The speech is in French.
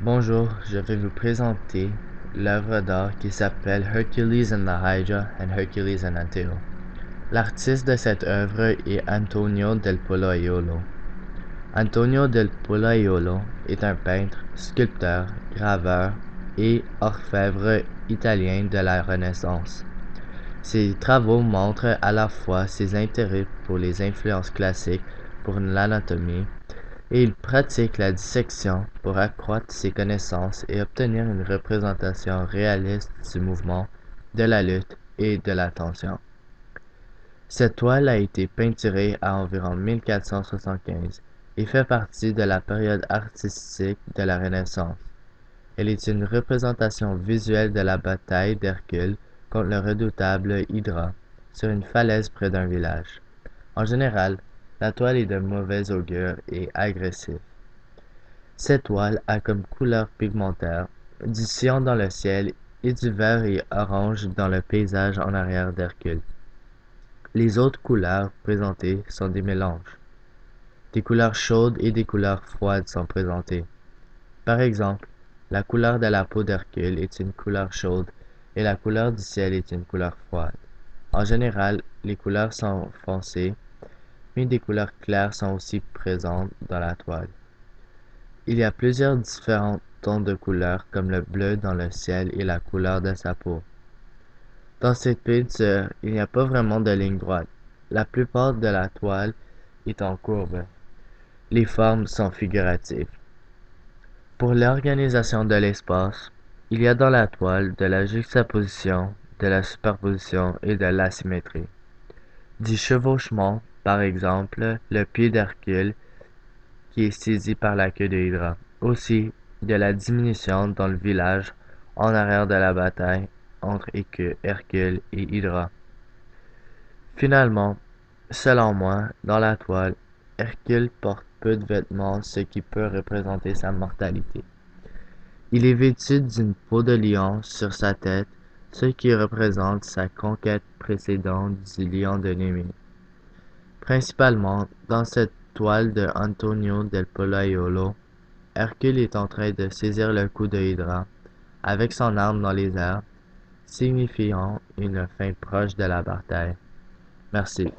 Bonjour, je vais vous présenter l'œuvre d'art qui s'appelle Hercules and the Hydra and Hercules and Anteo. L'artiste de cette œuvre est Antonio del Pollaiolo. Antonio del Pollaiolo est un peintre, sculpteur, graveur et orfèvre italien de la Renaissance. Ses travaux montrent à la fois ses intérêts pour les influences classiques pour l'anatomie et il pratique la dissection pour accroître ses connaissances et obtenir une représentation réaliste du mouvement, de la lutte et de la tension. Cette toile a été peinturée à environ 1475 et fait partie de la période artistique de la Renaissance. Elle est une représentation visuelle de la bataille d'Hercule contre le redoutable Hydra sur une falaise près d'un village. En général, la toile est de mauvais augure et agressive. Cette toile a comme couleur pigmentaire du cyan dans le ciel et du vert et orange dans le paysage en arrière d'Hercule. Les autres couleurs présentées sont des mélanges. Des couleurs chaudes et des couleurs froides sont présentées. Par exemple, la couleur de la peau d'Hercule est une couleur chaude et la couleur du ciel est une couleur froide. En général, les couleurs sont foncées, mais des couleurs claires sont aussi présentes dans la toile. Il y a plusieurs différents tons de couleurs comme le bleu dans le ciel et la couleur de sa peau. Dans cette peinture, il n'y a pas vraiment de ligne droite. La plupart de la toile est en courbe. Les formes sont figuratives. Pour l'organisation de l'espace, il y a dans la toile de la juxtaposition, de la superposition et de l'asymétrie. Du chevauchement, par exemple, le pied d'Hercule qui est saisi par la queue de Hydra. Aussi, de la diminution dans le village en arrière de la bataille entre Hercule et Hydra. Finalement, selon moi, dans la toile, Hercule porte peu de vêtements, ce qui peut représenter sa mortalité. Il est vêtu d'une peau de lion sur sa tête, ce qui représente sa conquête précédente du lion de Némée. Principalement, dans cette toile de Antonio del Pollaiolo, Hercule est en train de saisir le cou de Hydra, avec son arme dans les airs, signifiant une fin proche de la bataille. Merci.